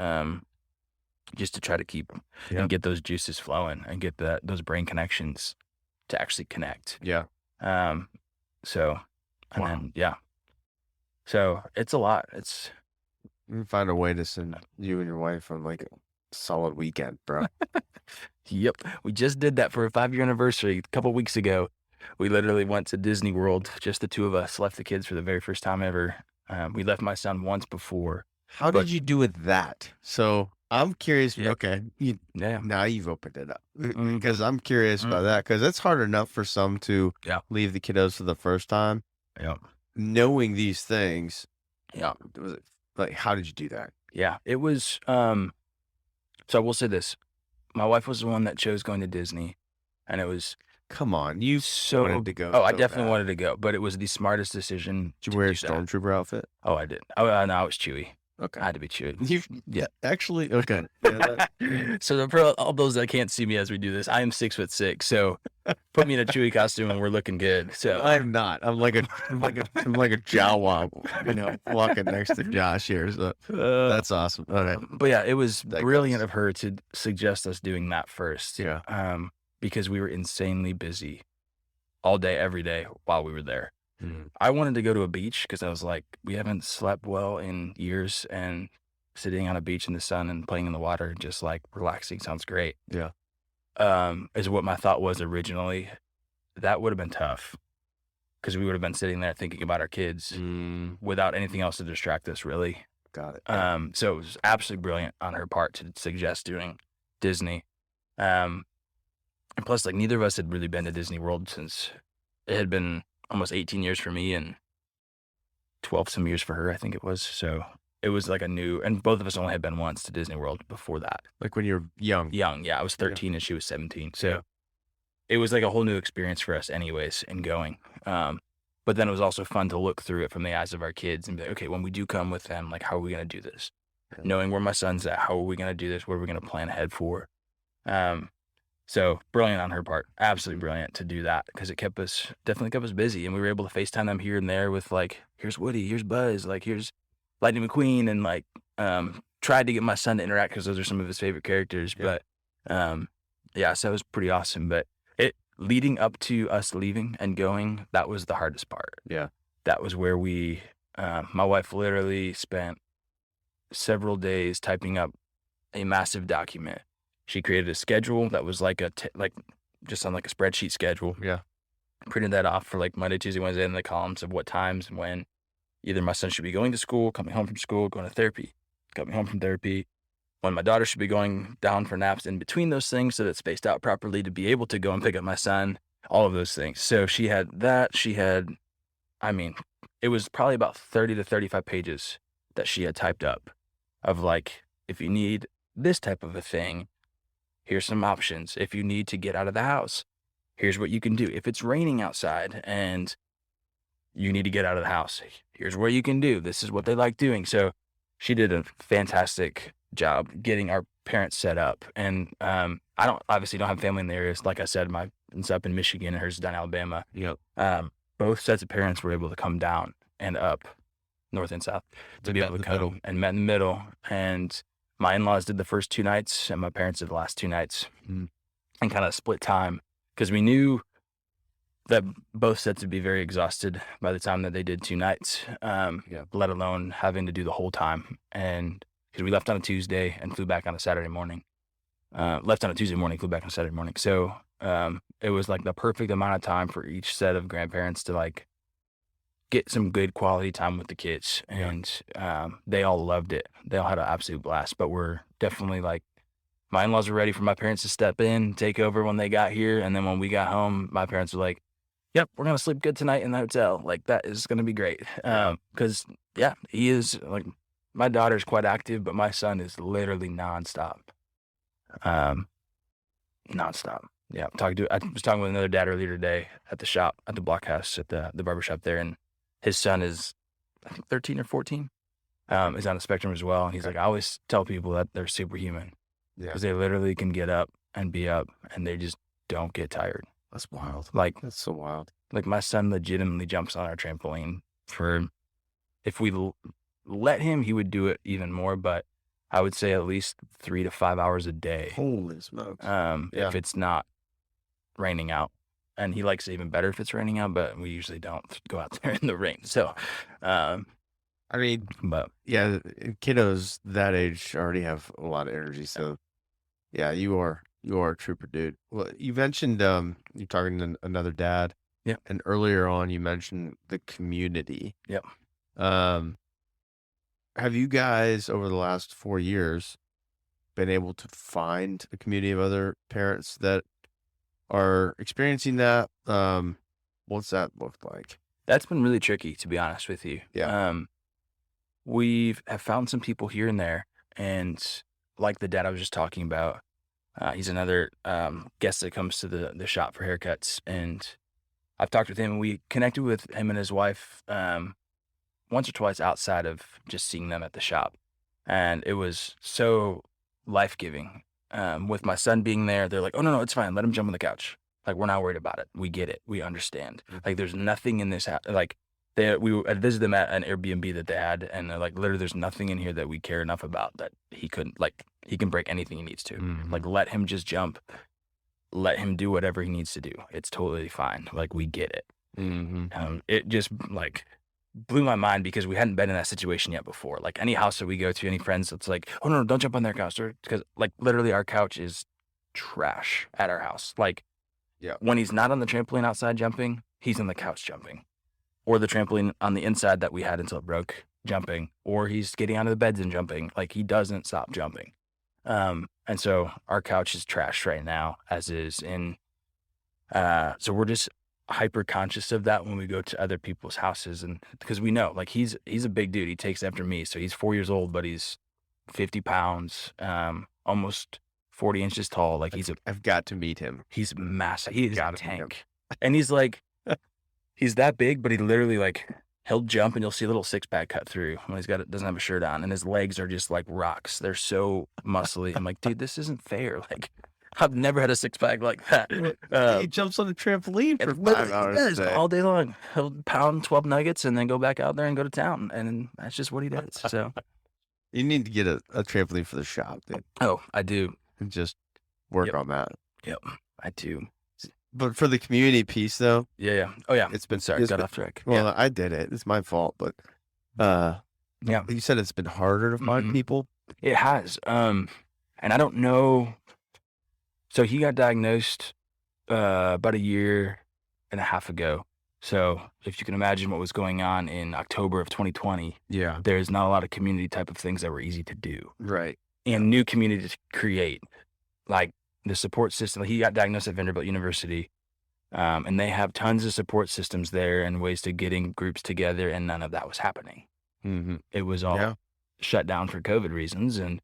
just to try to keep and get those juices flowing and get those brain connections to actually connect. Yeah. So it's a lot. It's We can find a way to send you and your wife on like a solid weekend, bro. Yep. We just did that for a 5-year anniversary a couple weeks ago. We literally went to Disney World, just the 2 of us, left the kids for the very first time ever. We left my son once before. How did you do with that? So I'm curious. Yeah. Okay. Yeah. Now you've opened it up because I'm curious about that because it's hard enough for some to leave the kiddos for the first time. Yeah. Knowing these things. Yeah. Was it like, how did you do that? Yeah. It was, so I will say this. My wife was the one that chose going to Disney, and it was Come on, you wanted to go. Oh, I so definitely bad. wanted to go, but it was the smartest decision. Did to you wear a do that. stormtrooper outfit? Oh, I did. Oh, no, I was Chewy. Okay. I had to be Chewy. You Yeah. actually okay. Yeah, So for all those that can't see me as we do this, I am 6'6", so put me in a Chewy costume and we're looking good. So I'm not. I'm like a Jawa, walking next to Josh here. So that's awesome. Okay. But yeah, it was brilliant of her to suggest us doing that first. Yeah. Because we were insanely busy all day, every day while we were there. Mhm. I wanted to go to a beach because I was like, we haven't slept well in years, and sitting on a beach in the sun and playing in the water, just like relaxing sounds great. Yeah. Is what my thought was originally. That would have been tough because we would have been sitting there thinking about our kids without anything else to distract us, really. Got it. So it was absolutely brilliant on her part to suggest doing Disney. And plus, like, neither of us had really been to Disney World since it had been almost 18 years for me and 12 some years for her, I think it was. So it was like and both of us only had been once to Disney World before that. Like when you're young. Young, yeah. I was 13 and she was 17. So it was like a whole new experience for us anyways in going. But then it was also fun to look through it from the eyes of our kids and be like, okay, when we do come with them, like, how are we going to do this? Yeah. Knowing where my son's at, how are we going to do this? What are we going to plan ahead for? So brilliant on her part. Absolutely brilliant to do that because it definitely kept us busy. And we were able to FaceTime them here and there with like, here's Woody, here's Buzz, like, here's Lightning McQueen. And like, tried to get my son to interact because those are some of his favorite characters. Yeah. But yeah, so it was pretty awesome. But leading up to us leaving and going, that was the hardest part. Yeah. That was where my wife literally spent several days typing up a massive document. She created a schedule that was like just on like a spreadsheet schedule. Yeah. Printed that off for like Monday, Tuesday, Wednesday, and the columns of what times and when either my son should be going to school, coming home from school, going to therapy, coming home from therapy, when my daughter should be going down for naps in between those things so that it's spaced out properly to be able to go and pick up my son, all of those things. So she had that. It was probably about 30 to 35 pages that she had typed up of like, if you need this type of a thing, here's some options. If you need to get out of the house, here's what you can do. If it's raining outside and you need to get out of the house, here's what you can do. This is what they like doing. So she did a fantastic job getting our parents set up. And I obviously don't have family in the area. Like I said, mine's up in Michigan and hers is down in Alabama. Yep. Both sets of parents were able to come down and up, north and south, to be able to come and met in the middle. And my in-laws did the first 2 nights and my parents did the last 2 nights and kind of split time because we knew that both sets would be very exhausted by the time that they did 2 nights, let alone having to do the whole time. And because we left on a Tuesday and flew back on a Saturday morning. Left on a Tuesday morning, flew back on a Saturday morning. So it was like the perfect amount of time for each set of grandparents to like get some good quality time with the kids. And they all loved it. They all had an absolute blast. But we're definitely like, my in-laws were ready for my parents to step in, take over when they got here. And then when we got home, my parents were like, yep, we're going to sleep good tonight in the hotel. Like, that is going to be great. Because, he is, like, my daughter's quite active, but my son is literally nonstop. Nonstop. Yeah, I was talking with another dad earlier today at the shop, at the blockhouse, at the barbershop there, and his son is, I think, 13 or 14. Is on the spectrum as well. And he's like, I always tell people that they're superhuman because they literally can get up and be up and they just don't get tired. That's wild. Like, that's so wild. Like, my son legitimately jumps on our trampoline if we let him, he would do it even more, but I would say at least 3 to 5 hours a day. Holy smokes. If it's not raining out. And he likes it even better if it's raining out, but we usually don't go out there in the rain. So, but yeah, kiddos that age already have a lot of energy. So yeah, you are a trooper, dude. Well, you mentioned, you're talking to another dad. Yeah. And earlier on you mentioned the community. Yep. Have you guys over the last 4 years been able to find a community of other parents that are experiencing that? What's that look like? That's been really tricky, to be honest with you. Yeah. We have found some people here and there, and like the dad I was just talking about, he's another guest that comes to the shop for haircuts, and I've talked with him. We connected with him and his wife once or twice outside of just seeing them at the shop, and it was so life-giving. With my son being there, they're like, oh, no, it's fine. Let him jump on the couch. Like, we're not worried about it. We get it. We understand. Like, there's nothing in this house. Like, I visited them at an Airbnb that they had, and they're like, literally, there's nothing in here that we care enough about that he couldn't, like, he can break anything he needs to. Like, let him just jump. Let him do whatever he needs to do. It's totally fine. Like, we get it. It just, like, blew my mind because we hadn't been in that situation yet before. Like, any house that we go to, any friends, it's like, oh, no, don't jump on their couch. Because, like, literally our couch is trash at our house. Like, when he's not on the trampoline outside jumping, he's on the couch jumping. Or the trampoline on the inside that we had until it broke, jumping. Or he's getting onto the beds and jumping. Like, he doesn't stop jumping. And so our couch is trashed right now, as is. So we're just hyper conscious of that when we go to other people's houses, and because we know, like, he's a big dude. He takes after me, so he's 4 years old, but he's 50 pounds, almost 40 inches tall. Like, I've got to meet him. he's massive. He is a Gotta meet him. tank, and he's like, he's that big, but he literally, like, he'll jump and you'll see a little six pack cut through when doesn't have a shirt on, and his legs are just like rocks. They're so muscly. I'm like, dude, this isn't fair. Like, I've never had a six pack like that. He jumps on the trampoline for And 5 hours a day. all day long. He'll pound 12 nuggets and then go back out there and go to town, and that's just what he does. So, You need to get a trampoline for the shop, dude, oh, I do. and just work Yep. on that. Yep, I do. But for the community piece, though, Yeah. Oh, yeah. it's been Sorry, it's got been- off track. Well, I did it. It's my fault, but Yeah. you said it's been harder to find Mhm. people. It has. And I don't know. So he got diagnosed about a year and a half ago. So if you can imagine what was going on in October of 2020, Yeah, there's not a lot of community type of things that were easy to do, right. and new community to create, like the support system. He got diagnosed at Vanderbilt University, and they have tons of support systems there and ways to getting groups together, and none of that was happening. Mm-hmm. It was all Yeah. shut down for COVID reasons, and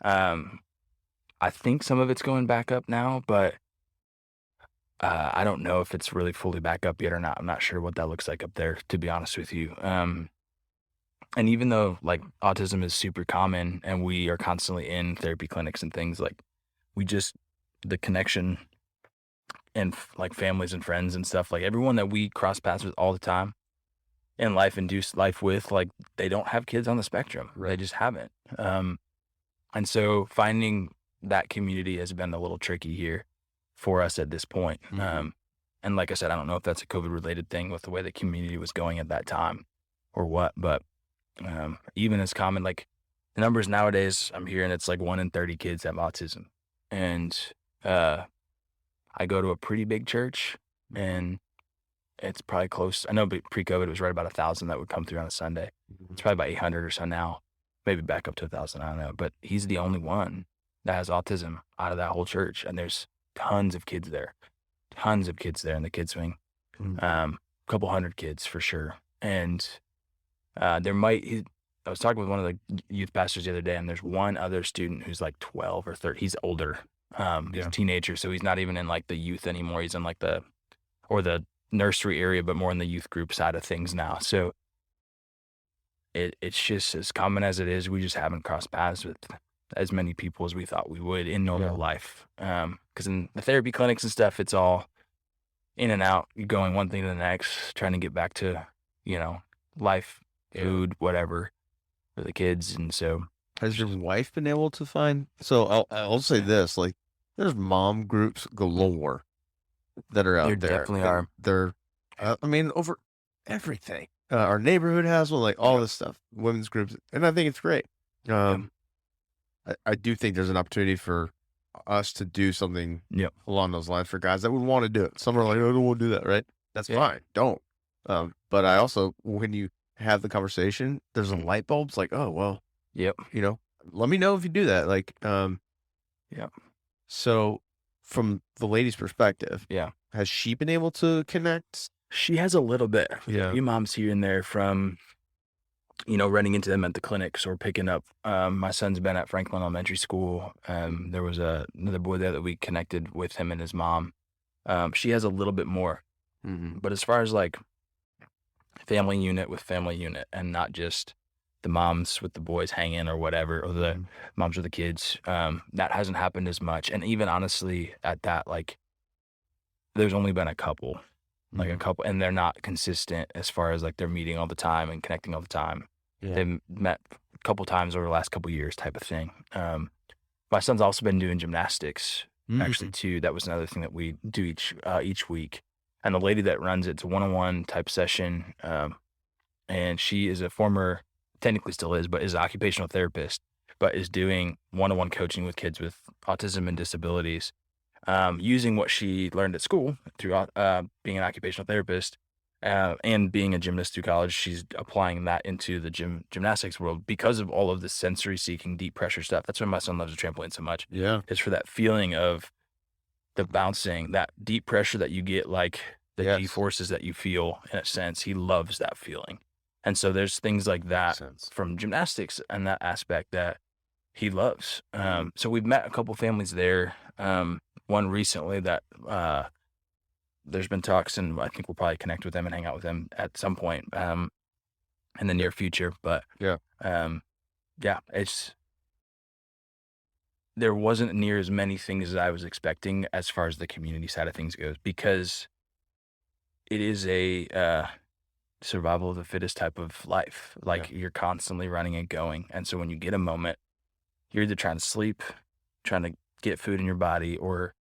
I think some of it's going back up now, but I don't know if it's really fully back up yet or not. I'm not sure what that looks like up there, to be honest with you. And even though, like, autism is super common and we are constantly in therapy clinics and things, like, the connection and like families and friends and stuff, like everyone that we cross paths with all the time in life and do life with, like, they don't have kids on the spectrum. They just haven't. And so finding that community has been a little tricky here for us at this point. Mhm. And like I said, I don't know if that's a COVID related thing with the way the community was going at that time or what, but even as common, like the numbers nowadays, I'm hearing it's like 1 in 30 kids have autism. And I go to a pretty big church, and it's probably close. I know pre-COVID it was right about 1,000 that would come through on a Sunday. It's probably about 800 or so now, maybe back up to 1,000. I don't know, but he's the only one that has autism out of that whole church, and there's tons of kids there in the kids wing, a couple hundred kids for sure. And I was talking with one of the youth pastors the other day, and there's one other student who's like 12 or 13. He's older. He's a teenager, so he's not even in like the youth anymore. He's in like the nursery area, but more in the youth group side of things now. So it's just as common as it is. We just haven't crossed paths with as many people as we thought we would in normal life. Because in the therapy clinics and stuff, it's all in and out. You're going one thing to the next, trying to get back to, life, food, whatever for the kids. And so, Has your wife been able to find? So I'll say this: like, there's mom groups galore that are out there. There definitely and are. They're, I mean, over everything. Our neighborhood has one, like all this stuff, women's groups, and I think it's great. I do think there's an opportunity for us to do something Yep. along those lines for guys that would want to do it. Some are like, "Oh, I don't want to do that," right? That's Yeah. fine. Don't. But I also, when you have the conversation, there's a light bulb. It's like, oh well, Yep. let me know if you do that. Like, Yep. So, from the lady's perspective, Yeah. has she been able to connect? She has a little bit. Yeah. A few moms here and there from, running into them at the clinics or picking up. My son's been at Franklin Elementary School. There was another boy there that we connected with him and his mom. She has a little bit more. Mm-hmm. But as far as like family unit with family unit and not just the moms with the boys hanging or whatever, or the moms with the kids, that hasn't happened as much. And even honestly at that, like, there's only been a couple, and they're not consistent as far as like they're meeting all the time and connecting all the time. Yeah. They've met a couple times over the last couple years type of thing. My son's also been doing gymnastics actually too. That was another thing that we do each week. And the lady that runs it's a one-on-one type session. And she is a former, technically still is, but is an occupational therapist, but is doing one-on-one coaching with kids with autism and disabilities, using what she learned at school through being an occupational therapist and being a gymnast through college. She's applying that into the gymnastics world because of all of the sensory seeking, deep pressure stuff. That's why my son loves the trampoline so much. Yeah. Is for that feeling of the bouncing, that deep pressure that you get like the Yes. G-forces that you feel, in a sense, he loves that feeling. And so there's things like Makes that sense. from gymnastics and that aspect that he loves. Mhm. So we've met a couple families there. One recently that there's been talks, and I think we'll probably connect with them and hang out with them at some point in the near future. But Yeah. yeah, there wasn't near as many things as I was expecting as far as the community side of things goes, because it is a survival of the fittest type of life. Like, you're constantly running and going. And so when you get a moment, you're either trying to sleep, trying to get food in your body, or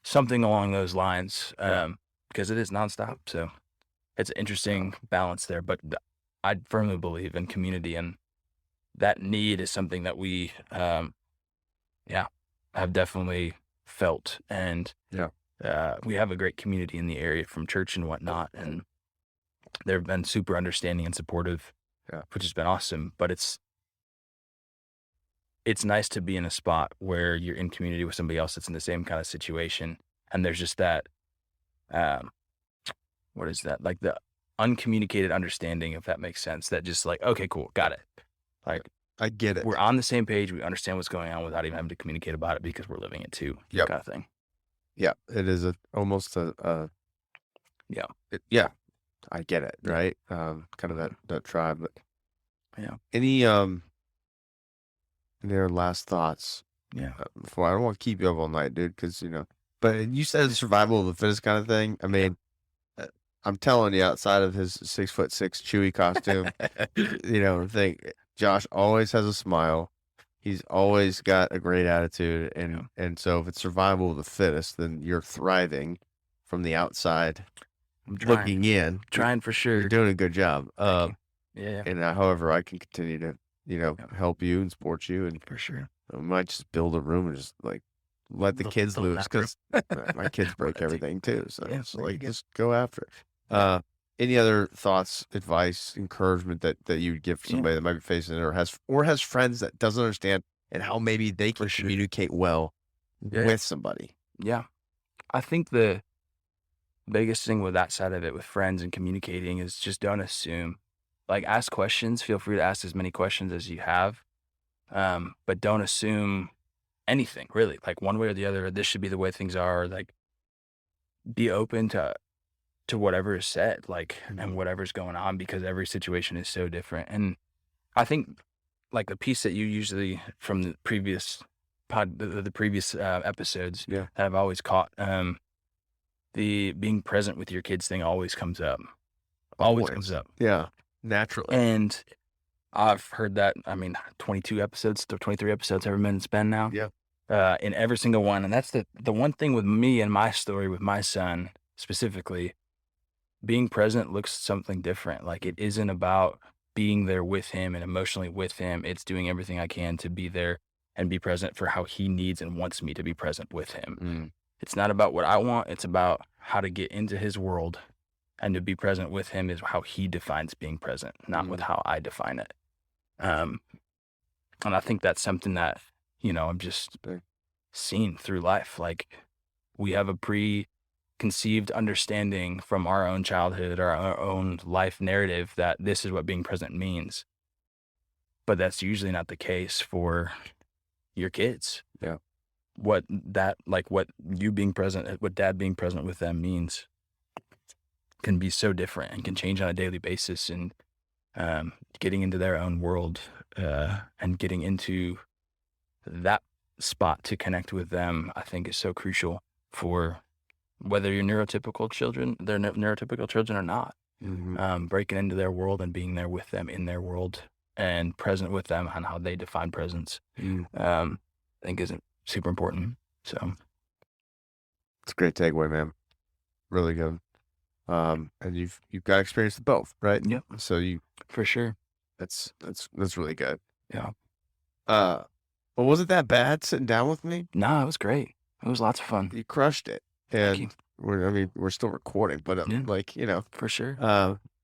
something along those lines, because it is nonstop. So it's an interesting balance there. But I firmly believe in community, and that need is something that we, have definitely felt. And we have a great community in the area from church and whatnot, and they've been super understanding and supportive, which has been awesome. But it's nice to be in a spot where you're in community with somebody else that's in the same kind of situation, and there's just that, what is that? Like the uncommunicated understanding, if that makes sense. That just like, okay, cool, got it. Like, I get it. we're on the same page. We understand what's going on without even having to communicate about it because we're living it too. Yep. Kind of thing. Yeah, it is almost a Yeah. I get it, Yeah. right? Kind of that tribe. But Yeah. any other last thoughts? Yeah. Before, I don't want to keep you up all night, dude, because But you said survival of the fittest kind of thing. I mean, I'm telling you, outside of his 6'6" Chewy costume, Josh always has a smile. He's always got a great attitude, and so if it's survival of the fittest, then you're thriving from the outside, I'm trying. looking in. Trying for sure. You're doing a good job. Yeah. And however I can continue to, help you and support you, and For sure. I might just build a room and just like let the kids Little loose, nap room. because my kids break That too. everything too. So Yeah, it's there you like go. just go after it. Any other thoughts, advice, encouragement that you would give somebody that might be facing it, or has friends that doesn't understand, and how maybe they can For sure. communicate well with somebody? Yeah. I think the biggest thing with that side of it, with friends and communicating, is just don't assume. Like, ask questions. Feel free to ask as many questions as you have. But don't assume anything, really. Like, one way or the other, this should be the way things are. Like, be open to whatever is said, like, and whatever's going on, because every situation is so different. And I think, like, the piece that you usually, from the previous the previous episodes, that I've always caught, the being present with your kids thing always comes up. Always comes up. Yeah, naturally. And I've heard that, 22 episodes to 23 episodes, however many it's been now. Yeah. In every single one. And that's the one thing with me and my story with my son specifically. Being present looks something different. Like, it isn't about being there with him and emotionally with him. It's doing everything I can to be there and be present for how he needs and wants me to be present with him. It's not about what I want. It's about how to get into his world, and to be present with him is how he defines being present, not with how I define it. And I think that's something that, I'm just seeing through life. Like, we have a preconceived understanding from our own childhood, or our own life narrative, that this is what being present means. But that's usually not the case for your kids. Yeah. What you being present, what dad being present with them means, can be so different and can change on a daily basis. And getting into their own world, and getting into that spot to connect with them, I think is so crucial for whether you're neurotypical children, they're neurotypical children or not. Breaking into their world and being there with them in their world, and present with them on how they define presence, I think is super important. So it's a great takeaway, man. Really good. And you've got experience with both, right? Yep. So for sure. that's really good. Yeah. Well, was it that bad sitting down with me? No, it was great. It was lots of fun. You crushed it. Thank you. And we're still recording, but For sure.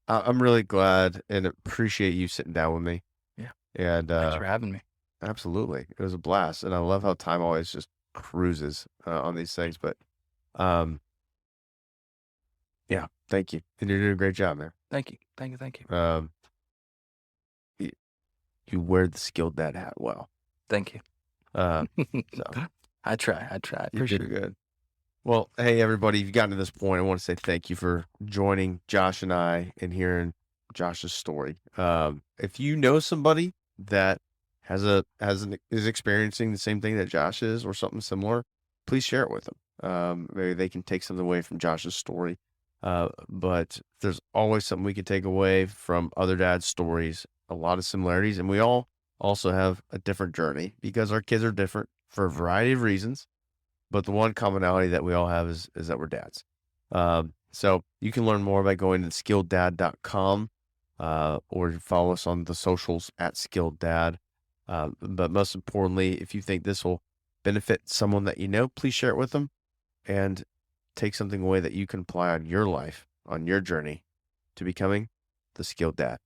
I'm really glad and appreciate you sitting down with me. Yeah. And Thanks for having me. absolutely, it was a blast, and I love how time always just cruises on these things. But Yeah. Thank you. And you're doing a great job, man. Thank you. Thank you. Thank you. Y- you wear the skilled dad hat well. Thank you. So I try. you're Appreciate doing it. good. Well, hey, everybody, if you've gotten to this point, I want to say thank you for joining Josh and I and hearing Josh's story. If you know somebody that is experiencing the same thing that Josh is or something similar, please share it with them. Maybe they can take something away from Josh's story. But there's always something we can take away from other dads' stories, a lot of similarities, and we all also have a different journey because our kids are different for a variety of reasons. But the one commonality that we all have is that we're dads. So you can learn more by going to skilleddad.com or follow us on the socials at skilleddad. But most importantly, if you think this will benefit someone that you know, please share it with them and take something away that you can apply on your life, on your journey to becoming the skilled dad.